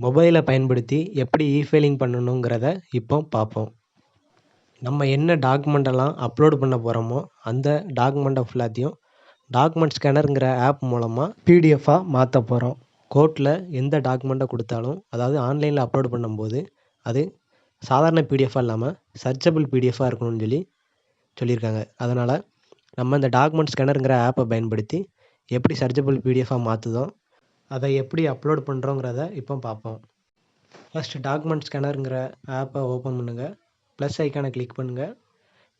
மொபைலை பயன்படுத்தி எப்படி இ-ஃபைலிங் பண்ணணுங்கிறத இப்போ பார்ப்போம். நம்ம என்ன டாக்குமெண்டெல்லாம் அப்லோட் பண்ண போகிறோமோ அந்த டாக்குமெண்ட்டை ஃபுல்லாத்தையும் டாக்குமெண்ட் ஸ்கேனருங்கிற ஆப் மூலமாக பிடிஎஃபாக மாற்ற போகிறோம். கோர்ட்டில் எந்த டாக்குமெண்ட்டை கொடுத்தாலும், அதாவது ஆன்லைனில் அப்லோட் பண்ணும்போது அது சாதாரண பிடிஎஃபாக இல்லாமல் சர்ச்சபிள் பிடிஎஃபாக இருக்கணும்னு சொல்லியிருக்காங்க. அதனால் நம்ம இந்த டாக்குமெண்ட் ஸ்கேனருங்கிற ஆப்பை பயன்படுத்தி எப்படி சர்ச்சபிள் பிடிஎஃபாக மாற்றுதோம், அதை எப்படி அப்லோட் பண்ணுறோங்கிறத இப்போ பார்ப்போம். ஃபஸ்ட்டு டாக்குமெண்ட் ஸ்கேனருங்கிற ஆப்பை ஓப்பன் பண்ணுங்கள். ப்ளஸ் ஐக்கானை கிளிக் பண்ணுங்கள்.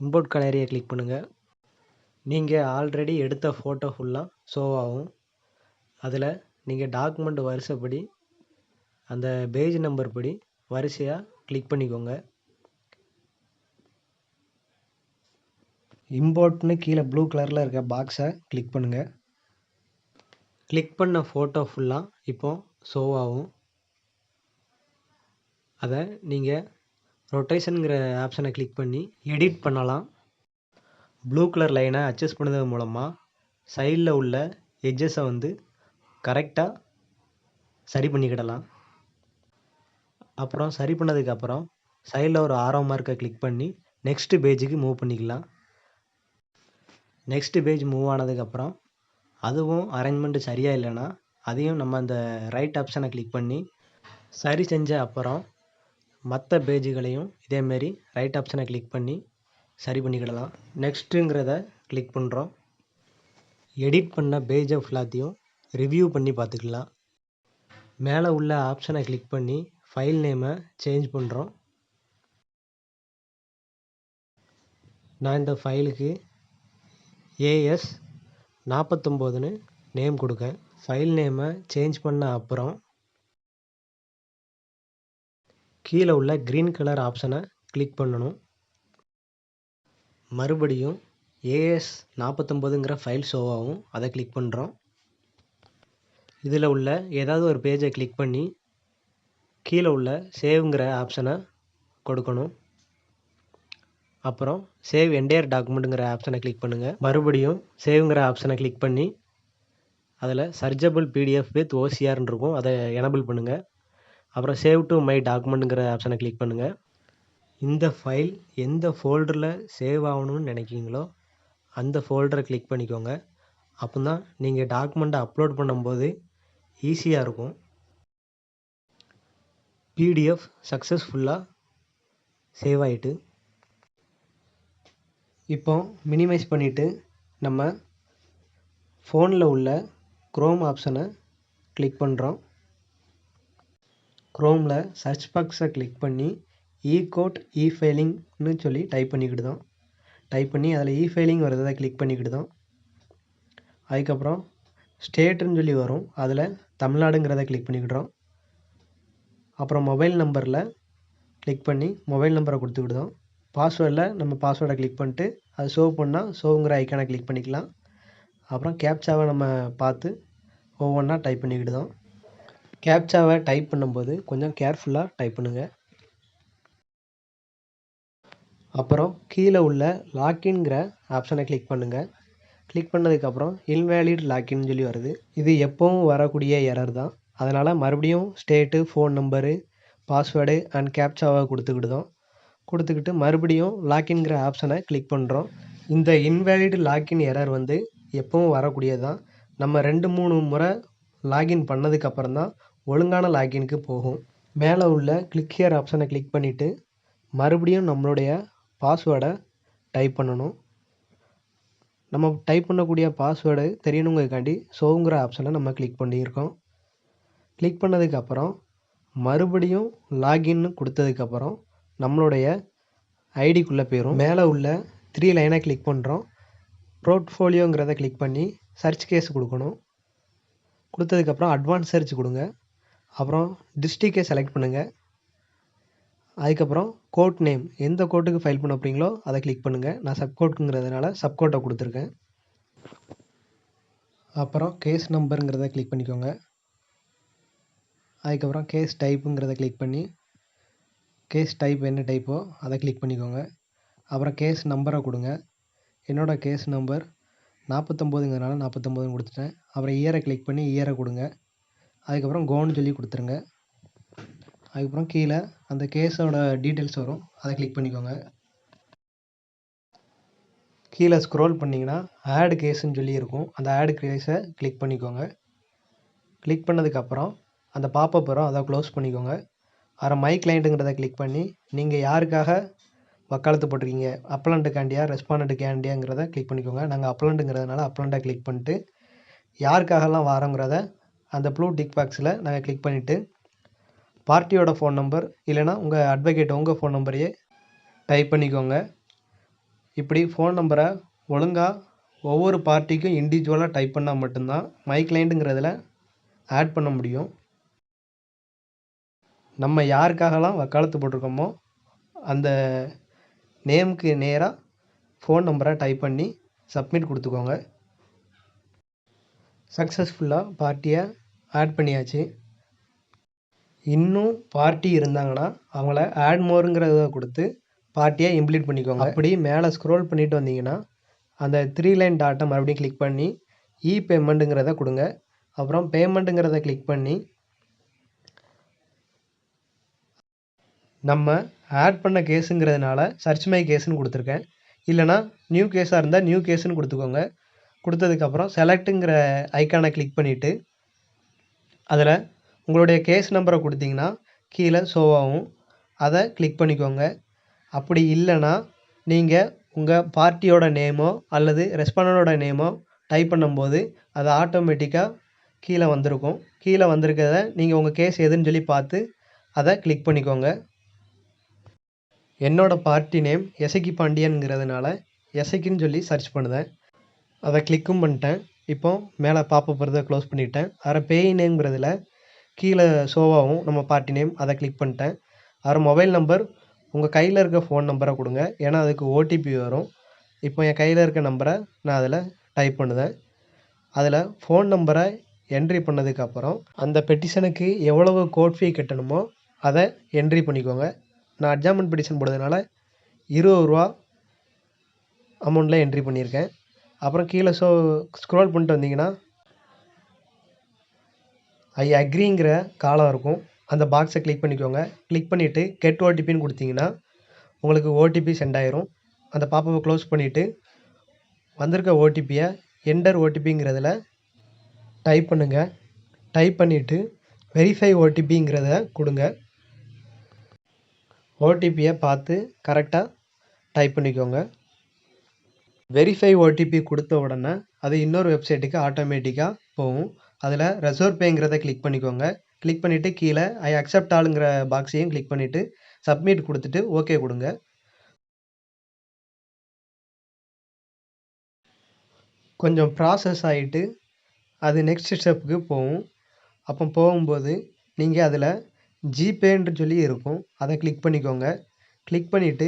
இம்போர்ட் கேலரியை கிளிக் பண்ணுங்கள். நீங்கள் ஆல்ரெடி எடுத்த ஃபோட்டோ ஃபுல்லாக ஷோ ஆகும். அதில் நீங்கள் டாக்குமெண்ட் வரிசைப்படி அந்த பேஜ் நம்பர் படி வரிசையாக கிளிக் பண்ணிக்கோங்க. இம்போர்ட்னு கீழே ப்ளூ கலரில் இருக்க பாக்ஸை கிளிக் பண்ணுங்கள். கிளிக் பண்ண ஃபோட்டோ ஃபுல்லாக இப்போ ஷோ ஆகும். அதை நீங்கள் ரொட்டேஷனுங்கிற ஆப்ஷனை கிளிக் பண்ணி எடிட் பண்ணலாம். ப்ளூ கலர் லைனை அட்ஜஸ்ட் பண்ணது மூலமாக சைடில் உள்ள எட்ஜஸை கரெக்டாக சரி பண்ணிக்கிடலாம். அப்புறம் சரி பண்ணதுக்கப்புறம் சைடில் ஒரு ஆரோ மார்க்கை கிளிக் பண்ணி நெக்ஸ்ட்டு பேஜுக்கு மூவ் பண்ணிக்கலாம். நெக்ஸ்ட்டு பேஜ் மூவ் ஆனதுக்கப்புறம் அதுவும் அரேஞ்ச்மெண்ட்டு சரியாக இல்லைன்னா அதையும் நம்ம அந்த ரைட் ஆப்ஷனை கிளிக் பண்ணி சரி செஞ்ச அப்புறம் மற்ற பேஜுகளையும் இதேமாரி ரைட் ஆப்ஷனை கிளிக் பண்ணி சரி பண்ணிக்கிடலாம். நெக்ஸ்ட்டுங்கிறத கிளிக் பண்ணுறோம். எடிட் பண்ண பேஜை ஃபுல்லாத்தையும் ரிவ்யூ பண்ணி பார்த்துக்கலாம். மேலே உள்ள ஆப்ஷனை கிளிக் பண்ணி ஃபைல் நேமை சேஞ்ச் பண்ணுறோம். நான் இந்த ஃபைலுக்கு AS49ன்னு நேம் கொடுக்கேன். ஃபைல் நேமை சேஞ்ச் பண்ண அப்புறம் கீழே உள்ள க்ரீன் கலர் ஆப்ஷனை கிளிக் பண்ணணும். மறுபடியும் AS49ங்கிற ஃபைல் ஷோ ஆகும். அதை கிளிக் பண்ணுறோம். இதில் உள்ள ஏதாவது ஒரு பேஜை கிளிக் பண்ணி கீழே உள்ள சேவ்ங்கிற ஆப்ஷனை கொடுக்கணும். அப்புறம் சேவ் என்டையர் டாக்குமெண்ட்டுங்கிற ஆப்ஷனை கிளிக் பண்ணுங்கள். மறுபடியும் சேவ்ங்கிற ஆப்ஷனை கிளிக் பண்ணி அதில் சர்ச்சபிள் பிடிஎஃப் வித் OCRன்னு இருக்கும், அதை எனபிள் பண்ணுங்கள். அப்புறம் சேவ் டு மை டாக்குமெண்ட்டுங்கிற ஆப்ஷனை கிளிக் பண்ணுங்கள். இந்த ஃபைல் எந்த ஃபோல்டரில் சேவ் ஆகணும்னு நினைக்கிங்களோ அந்த ஃபோல்டரை கிளிக் பண்ணிக்கோங்க. அப்போ தான் நீங்கள் டாக்குமெண்ட்டை அப்லோட் பண்ணும்போது ஈஸியாக இருக்கும். பிடிஎஃப் சக்ஸஸ்ஃபுல்லாக சேவ் ஆகிட்டு. இப்போ மினிமைஸ் பண்ணிவிட்டு நம்ம ஃபோனில் உள்ள குரோம் ஆப்ஷனை கிளிக் பண்ணுறோம். குரோமில் சர்ச் பாக்ஸை கிளிக் பண்ணி இ-கோட் இ-ஃபைலிங்னு சொல்லி டைப் பண்ணிக்கிடுதோம். டைப் பண்ணி அதில் இ-ஃபைலிங் வரதை கிளிக் பண்ணிக்கிடுதோம். அதுக்கப்புறம் ஸ்டேட்டுன்னு சொல்லி வரும், அதில் தமிழ்நாடுங்கிறத கிளிக் பண்ணிக்கிடுறோம். அப்புறம் மொபைல் நம்பரில் கிளிக் பண்ணி மொபைல் நம்பரை கொடுத்துக்கிடுதோம். பாஸ்வேர்டில் நம்ம பாஸ்வேர்டை கிளிக் பண்ணிட்டு அது ஷோ பண்ணால் ஷோங்கிற ஐக்கானை கிளிக் பண்ணிக்கலாம். அப்புறம் கேப்சாவை நம்ம பார்த்து ஒவ்வொன்றா டைப் பண்ணிக்கிடுதோம். கேப்சாவை டைப் பண்ணும்போது கொஞ்சம் கேர்ஃபுல்லாக டைப் பண்ணுங்கள். அப்புறம் கீழே உள்ள லாக்இன்ங்கிற ஆப்ஷனை கிளிக் பண்ணுங்கள். கிளிக் பண்ணதுக்கப்புறம் இன்வேலிட் லாக்இன்னு சொல்லி வருது. இது எப்போவும் வரக்கூடிய எரர் தான். அதனால் மறுபடியும் state, phone number, password and கேப்சாவை கொடுத்துக்கிடுதோம். கொடுத்துக்கிட்டு மறுபடியும் லாக்இன்ங்கிற ஆப்ஷனை கிளிக் பண்ணுறோம். இந்த இன்வேலிட் லாக்இன் எரர் எப்பவும் வரக்கூடியது தான். நம்ம 2-3 முறை லாக்இன் பண்ணதுக்கப்புறம் தான் ஒழுங்கான லாக்இனுக்கு போகும். மேலே உள்ள கிளிக் ஹியர் ஆப்ஷனை கிளிக் பண்ணிவிட்டு மறுபடியும் நம்மளுடைய பாஸ்வேர்டை டைப் பண்ணணும். நம்ம டைப் பண்ணக்கூடிய பாஸ்வேர்டு தெரியணுங்கிறதுக்காண்டி ஷோங்கிற ஆப்ஷனை நம்ம கிளிக் பண்ணியிருக்கோம். கிளிக் பண்ணதுக்கப்புறம் மறுபடியும் லாக்இன்னு கொடுத்ததுக்கப்புறம் நம்மளுடைய ஐடிக்குள்ளே போயிடும். மேலே உள்ள 3 லைனை கிளிக் பண்ணுறோம். போர்ட்ஃபோலியோங்கிறத கிளிக் பண்ணி சர்ச் கேஸ் கொடுக்கணும். கொடுத்ததுக்கப்புறம் அட்வான்ஸ் சர்ச் கொடுங்க. அப்புறம் டிஸ்ட்ரிக்டை செலக்ட் பண்ணுங்கள். அதுக்கப்புறம் கோர்ட் நேம் எந்த கோர்ட்டுக்கு ஃபைல் பண்ண போகிறீங்களோ அதை கிளிக் பண்ணுங்கள். நான் சப்கோர்ட்டுங்கிறதுனால சப்கோர்ட்டை கொடுத்துருக்கேன். அப்புறம் கேஸ் நம்பருங்கிறத கிளிக் பண்ணிக்கோங்க. அதுக்கப்புறம் கேஸ் டைப்புங்கிறத கிளிக் பண்ணி கேஸ் டைப் என்ன டைப்போ அதை கிளிக் பண்ணிக்கோங்க. அப்புறம் கேஸ் நம்பரை கொடுங்க. என்னோடய கேஸ் நம்பர் 49ங்கிறதுனால 49ன்னு கொடுத்துட்டேன். அப்புறம் இயரை கிளிக் பண்ணி இயரை கொடுங்க. அதுக்கப்புறம் கோன்னு சொல்லி கொடுத்துருங்க. அதுக்கப்புறம் கீழே அந்த கேஸோட டீட்டெயில்ஸ் வரும், அதை கிளிக் பண்ணிக்கோங்க. கீழே ஸ்க்ரோல் பண்ணிங்கன்னா ஆட் கேஸுன்னு சொல்லி இருக்கும், அந்த ஆட் கேஸை கிளிக் பண்ணிக்கோங்க. கிளிக் பண்ணதுக்கப்புறம் அந்த பாப்பப் வரும், அதை க்ளோஸ் பண்ணிக்கோங்க. மை கிளைண்ட்டுங்கிறத கிளிக் பண்ணி நீங்கள் யாருக்காக வக்காலத்து போட்டிருக்கீங்க, அப்ளண்ட்டுக்காண்டியா ரெஸ்பாண்டண்ட்டுக்காண்டியாங்கிறத கிளிக் பண்ணிக்கோங்க. நாங்கள் அப்ளண்ட்டுங்கிறதுனால அப்ளண்ட்டை கிளிக் பண்ணிட்டு யாருக்காகலாம் வாரோங்கிறத அந்த ப்ளூ டிக் பாக்ஸில் நாங்கள் கிளிக் பண்ணிவிட்டு பார்ட்டியோட ஃபோன் நம்பர் இல்லைனா உங்கள் அட்வொகேட் உங்கள் ஃபோன் நம்பரையே டைப் பண்ணிக்கோங்க. இப்படி ஃபோன் நம்பரை ஒழுங்காக ஒவ்வொரு பார்ட்டிக்கும் இண்டிவிஜுவலாக டைப் பண்ணால் மட்டும்தான் மை கிளைண்ட்டுங்கிறதுல ஆட் பண்ண முடியும். நம்ம யாருக்காகலாம் வக்காலத்து போட்டிருக்கோமோ அந்த நேமுக்கு நேராக ஃபோன் நம்பரை டைப் பண்ணி சப்மிட் கொடுத்துக்கோங்க. சக்ஸஸ்ஃபுல்லாக பார்ட்டியை ஆட் பண்ணியாச்சு. இன்னும் பார்ட்டி இருந்தாங்கன்னா அவங்கள ஆட் மோருங்கிறத கொடுத்து பார்ட்டியை இம்ப்ளீட் பண்ணிக்கோங்க. அப்படி மேலே ஸ்க்ரோல் பண்ணிட்டு வந்தீங்கன்னா அந்த 3 லைன் டாட்டை மறுபடியும் கிளிக் பண்ணி பேமெண்ட்டுங்கிறத கொடுங்க. அப்புறம் பேமெண்ட்டுங்கிறத கிளிக் பண்ணி நம்ம ஆட் பண்ண கேஸுங்கிறதுனால சர்ச் மை கேஸுன்னு கொடுத்துருக்கேன். இல்லைனா நியூ கேஸாக இருந்தால் நியூ கேஸுன்னு கொடுத்துக்கோங்க. கொடுத்ததுக்கப்புறம் செலக்ட்டுங்கிற ஐக்கானை கிளிக் பண்ணிவிட்டு அதில் உங்களுடைய கேஸ் நம்பரை கொடுத்தீங்கன்னா கீழே ஷோ ஆகும், அதை கிளிக் பண்ணிக்கோங்க. அப்படி இல்லைன்னா நீங்கள் உங்கள் பார்ட்டியோட நேமோ அல்லது ரெஸ்பாண்டோட நேமோ டைப் பண்ணும்போது அது ஆட்டோமேட்டிக்காக கீழே வந்திருக்கும். கீழே வந்திருக்கிறத நீங்கள் உங்கள் கேஸ் எதுன்னு சொல்லி பார்த்து அதை கிளிக் பண்ணிக்கோங்க. என்னோடய பார்ட்டி நேம் எசக்கி பாண்டியன்கிறதுனால எசக்கின்னு சொல்லி சர்ச் பண்ணுதேன். அதை கிளிக்கும் பண்ணிட்டேன். இப்போ மேலே பாப்பப் வரதை க்ளோஸ் பண்ணிவிட்டேன். பேய் நேம்ங்கிறதுல கீழே ஷோவாகும் நம்ம பார்ட்டி நேம், அதை கிளிக் பண்ணிட்டேன். மொபைல் நம்பர் உங்கள் கையில் இருக்க ஃபோன் நம்பரை கொடுங்க, ஏன்னா அதுக்கு ஓடிபி வரும். இப்போ என் கையில் இருக்க நம்பரை நான் அதில் டைப் பண்ணுதேன். அதில் ஃபோன் நம்பரை என்ட்ரி பண்ணதுக்கப்புறம் அந்த பெட்டிஷனுக்கு எவ்வளவு கோட் ஃபீ கட்டணுமோ அதை என்ட்ரி பண்ணிக்கோங்க. நான் அட்ஜாமெண்ட் பெட்டிஷன் போடுறதுனால ரூ. 20 அமௌண்ட்டில் என்ட்ரி பண்ணியிருக்கேன். அப்புறம் கீழே ஸ்க்ரோல் பண்ணிட்டு வந்தீங்கன்னா ஐ அக்ரிங்கிற காலம் இருக்கும், அந்த பாக்ஸை கிளிக் பண்ணிக்கோங்க. கிளிக் பண்ணிவிட்டு கெட் ஓடிபின்னு கொடுத்தீங்கன்னா உங்களுக்கு ஓடிபி சென்ட் ஆயிரும். அந்த பாப்பை க்ளோஸ் பண்ணிவிட்டு வந்திருக்க ஓடிபியை என்டர் ஓடிபிங்கிறதுல டைப் பண்ணுங்கள். டைப் பண்ணிவிட்டு வெரிஃபை ஓடிபிங்கிறத கொடுங்க. ஓடிபியை பார்த்து கரெக்டாக டைப் பண்ணிக்கோங்க. வெரிஃபை ஓடிபி கொடுத்த உடனே அது இன்னொரு வெப்சைட்டுக்கு ஆட்டோமேட்டிக்காக போகும். அதில் ரெசர்வ் பேங்கிறத கிளிக் பண்ணிக்கோங்க. கிளிக் பண்ணிவிட்டு கீழே ஐ அக்செப்ட் ஆளுங்கிற பாக்ஸையும் கிளிக் பண்ணிவிட்டு சப்மிட் கொடுத்துட்டு ஓகே கொடுங்க. கொஞ்சம் ப்ராசஸ் ஆகிட்டு அது நெக்ஸ்ட் ஸ்டெப்புக்கு போகும். அப்போ போகும்போது நீங்கள் அதில் ஜிபேன்னு சொல்லி இருக்கும், அதை கிளிக் பண்ணிக்கோங்க. கிளிக் பண்ணிவிட்டு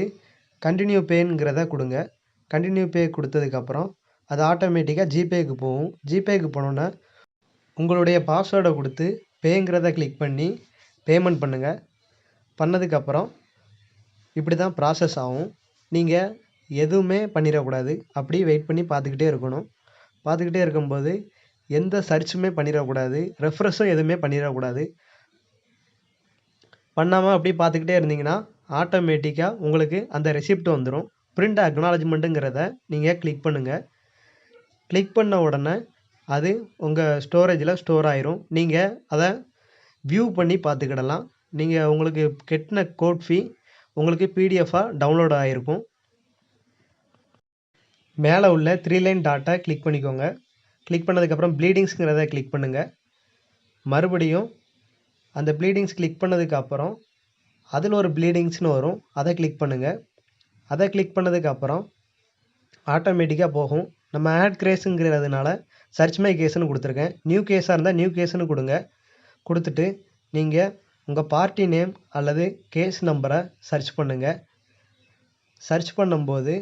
கண்டினியூ பேங்கிறத கொடுங்க. கண்டினியூ பே கொடுத்ததுக்கப்புறம் அது ஆட்டோமேட்டிக்காக ஜிபேக்கு போகும். ஜிபேக்கு போனோன்னா உங்களுடைய பாஸ்வேர்டை கொடுத்து பேங்கிறத கிளிக் பண்ணி பேமெண்ட் பண்ணுங்கள். பண்ணதுக்கப்புறம் இப்படி தான் ப்ராசஸ் ஆகும். நீங்கள் எதுவுமே பண்ணிடக்கூடாது, அப்படியே வெயிட் பண்ணி பார்த்துக்கிட்டே இருக்கணும். பார்த்துக்கிட்டே இருக்கும்போது எந்த சர்ச்சுமே பண்ணிடக்கூடாது, ரெஃப்ரெஷும் எதுவுமே பண்ணிடக்கூடாது. பண்ணாமல் அப்படியே பார்த்துக்கிட்டே இருந்தீங்கன்னா ஆட்டோமேட்டிக்காக உங்களுக்கு அந்த ரெசிப்ட் வந்துடும். பிரிண்ட் அக்னாலஜ்மெண்ட்டுங்கிறத நீங்கள் கிளிக் பண்ணுங்கள். கிளிக் பண்ண உடனே அது உங்கள் ஸ்டோரேஜில் ஸ்டோர் ஆயிரும். நீங்கள் அதை வியூ பண்ணி பார்த்துக்கிடலாம். நீங்கள் உங்களுக்கு கட்டின கோட் ஃபீ உங்களுக்கு பிடிஎஃபாக டவுன்லோட் ஆகிருக்கும். மேலே உள்ள 3 லைன் டாட்டை கிளிக் பண்ணிக்கோங்க. கிளிக் பண்ணதுக்கப்புறம் ப்ளீடிங்ஸுங்கிறத கிளிக் பண்ணுங்கள். மறுபடியும் அந்த ப்ளீடிங்ஸ் கிளிக் பண்ணதுக்கப்புறம் அதில் ஒரு ப்ளீடிங்ஸ்னு வரும், அதை கிளிக் பண்ணுங்கள். அதை கிளிக் பண்ணதுக்கப்புறம் ஆட்டோமேட்டிக்காக போகும். நம்ம ஆட் கேஸுங்கிறதுனால சர்ச் மை கேஸுன்னு கொடுத்துருக்கேன். நியூ கேஸாக இருந்தால் நியூ கேஸுன்னு கொடுங்க. கொடுத்துட்டு நீங்கள் உங்கள் பார்ட்டி நேம் அல்லது கேஸ் நம்பரை சர்ச் பண்ணுங்கள். சர்ச் பண்ணும்போது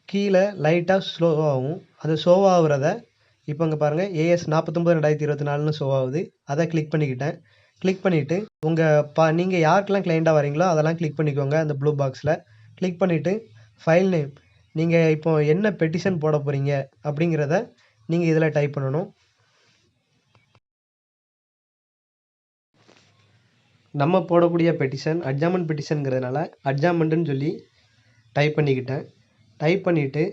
கீழே லைட்டாக ஸ்லோ ஆகும். அது ஷோ ஆகுறத இப்போ இங்கே பாருங்கள், AS 49/2024ன்னு ஷோ ஆகுது. அதை கிளிக் பண்ணிக்கிட்டேன். கிளிக் பண்ணிவிட்டு நீங்கள் யாருக்கெல்லாம் கிளைண்ட்டாக வரீங்களோ அதெல்லாம் கிளிக் பண்ணிக்கோங்க. அந்த ப்ளூ பாக்ஸில் கிளிக் பண்ணிவிட்டு ஃபைல் நேம் நீங்கள் இப்போ என்ன பெட்டிஷன் போட போகிறீங்க அப்படிங்கிறத நீங்கள் இதில் டைப் பண்ணணும். நம்ம போடக்கூடிய பெட்டிஷன் அட்ஜாமெண்ட் பெட்டிஷனுங்கிறதுனால அட்ஜாமெண்ட்டுன்னு சொல்லி டைப் பண்ணிக்கிட்டேன். டைப் பண்ணிவிட்டு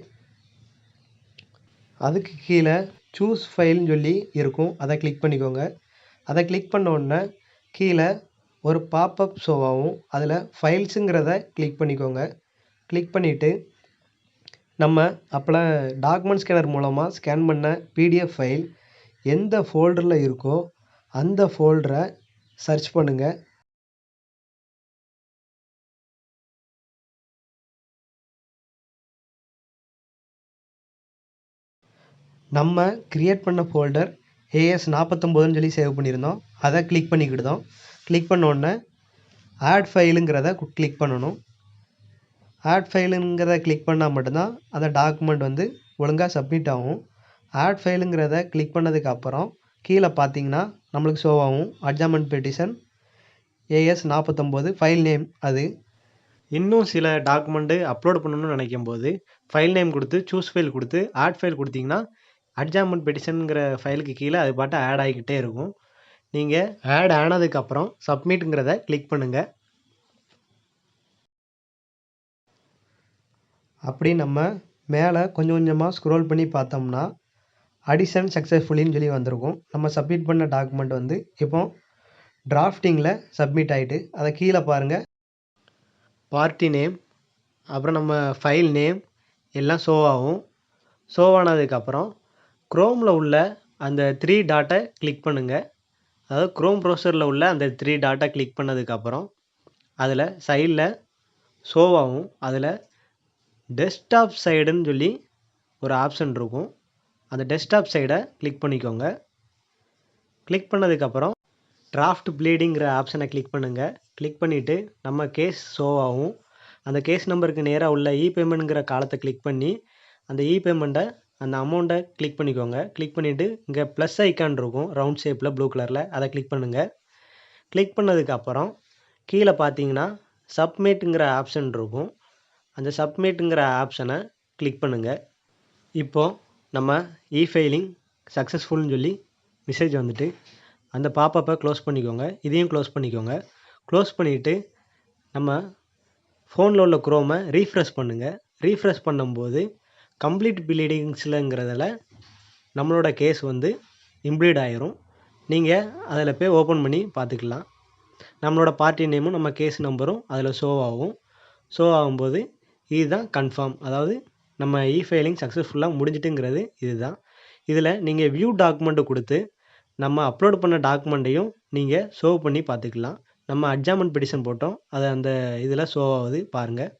அதுக்கு கீழே சூஸ் ஃபைல்னு சொல்லி இருக்கும், அதை கிளிக் பண்ணிக்கோங்க. அதை கிளிக் பண்ண உடனே கீழே ஒரு பாப்அப் ஷோ ஆகும். அதில் ஃபைல்ஸுங்கிறத கிளிக் பண்ணிக்கோங்க. கிளிக் பண்ணிவிட்டு நம்ம அப்போலாம் டாக்குமெண்ட் ஸ்கேனர் மூலமாக ஸ்கேன் பண்ண பிடிஎஃப் ஃபைல் எந்த ஃபோல்டரில் இருக்கோ அந்த ஃபோல்டரை சர்ச் பண்ணுங்கள். நம்ம கிரியேட் பண்ண ஃபோல்டர் AS49ன்னு சொல்லி சேவ் பண்ணியிருந்தோம். அதை கிளிக் பண்ணிக்கிட்டோம். கிளிக் பண்ண உடனே ஆட் ஃபைலுங்கிறத கிளிக் பண்ணணும். ஆட் ஃபைலுங்கிறத கிளிக் பண்ணால் மட்டும்தான் அந்த டாக்குமெண்ட் வந்து ஒழுங்காக சப்மிட் ஆகும். ஆட் ஃபைலுங்கிறத கிளிக் பண்ணதுக்கப்புறம் கீழே பார்த்தீங்கன்னா நம்மளுக்கு ஷோ ஆகும் அட்ஜாமெண்ட் பெட்டிஷன் AS49 ஃபைல் நேம். அது இன்னும் சில டாக்குமெண்ட்டு அப்லோட் பண்ணணும்னு நினைக்கும் போது ஃபைல் நேம் கொடுத்து சூஸ் ஃபைல் கொடுத்து ஆட் ஃபைல் கொடுத்தீங்கன்னா அட்ஜாமெண்ட் பெட்டிஷனுங்கிற ஃபைலுக்கு கீழே அது பாட்டு ஆட் ஆகிக்கிட்டே இருக்கும். நீங்கள் ஆட் ஆனதுக்கப்புறம் சப்மிட்டுங்கிறத கிளிக் பண்ணுங்கள். அப்படி நம்ம மேலே கொஞ்சம் கொஞ்சமாக ஸ்க்ரோல் பண்ணி பார்த்தோம்னா அடிஷன் சக்ஸஸ்ஃபுல்லின்னு சொல்லி வந்திருக்கும். நம்ம சப்மிட் பண்ண டாக்குமெண்ட் வந்து இப்போ டிராஃப்டிங்கில் சப்மிட் ஆகிட்டு அதை கீழே பாருங்கள், பார்ட்டி நேம் அப்புறம் நம்ம ஃபைல் நேம் எல்லாம் ஷோ ஆகும். ஷோ ஆனதுக்கப்புறம் குரோமில் உள்ள அந்த 3 டாட்டை கிளிக் பண்ணுங்கள். அதாவது குரோம் ப்ரௌசரில் உள்ள அந்த 3 டாட்டை கிளிக் பண்ணதுக்கப்புறம் அதில் சைடில் ஷோ ஆகும். அதில் டெஸ்க்டாப் சைடுன்னு சொல்லி ஒரு ஆப்ஷன் இருக்கும். அந்த டெஸ்க்டாப் சைடை கிளிக் பண்ணிக்கோங்க. கிளிக் பண்ணதுக்கப்புறம் டிராஃப்ட் ப்ளீடிங்கிற ஆப்ஷனை கிளிக் பண்ணுங்கள். கிளிக் பண்ணிவிட்டு நம்ம கேஸ் ஷோ ஆகும். அந்த கேஸ் நம்பருக்கு நேராக உள்ள இபேமெண்ட்ங்கிற காலத்தை கிளிக் பண்ணி அந்த இபேமெண்ட்டை அந்த அமௌண்ட்டை கிளிக் பண்ணிக்கோங்க. கிளிக் பண்ணிவிட்டு இங்கே ப்ளஸ் ஐக்கான் இருக்கும் ரவுண்ட் ஷேப்பில் ப்ளூ கலரில், அதை கிளிக் பண்ணுங்கள். கிளிக் பண்ணதுக்கப்புறம் கீழே பார்த்தீங்கன்னா சப்மிட்டுங்கிற ஆப்ஷன் இருக்கும். அந்த சப்மிட்டுங்கிற ஆப்ஷனை கிளிக் பண்ணுங்கள். இப்போது நம்ம இஃபைலிங் சக்ஸஸ்ஃபுல்னு சொல்லி மெசேஜ் வந்துட்டு அந்த பாப்பப்பை க்ளோஸ் பண்ணிக்கோங்க. இதையும் க்ளோஸ் பண்ணிக்கோங்க. க்ளோஸ் பண்ணிவிட்டு நம்ம ஃபோனில் உள்ள குரோமை ரீஃப்ரெஷ் பண்ணுங்கள். ரீஃப்ரெஷ் பண்ணும்போது கம்ப்ளீட் ப்ளீடிங்ஸ்லங்கிறதில் நம்மளோட கேஸ் வந்து இம்ப்ளீட் ஆயிரும். நீங்கள் அதில் போய் ஓப்பன் பண்ணி பார்த்துக்கலாம். நம்மளோட பார்ட்டி நேமும் நம்ம கேஸ் நம்பரும் அதில் ஷோ ஆகும். ஷோ ஆகும்போது இதுதான் கன்ஃபார்ம், அதாவது நம்ம இஃபைலிங் சக்ஸஸ்ஃபுல்லாக முடிஞ்சிட்டுங்கிறது இதுதான். இதில் நீங்கள் வியூ டாக்குமெண்ட்டு கொடுத்து நம்ம அப்லோட் பண்ண டாக்குமெண்ட்டையும் நீங்கள் ஷோ பண்ணி பார்த்துக்கலாம். நம்ம அட்ஜாமெண்ட் பெட்டிஷன் போட்டோம், அது அந்த இதில் ஷோ ஆகுது பாருங்கள்.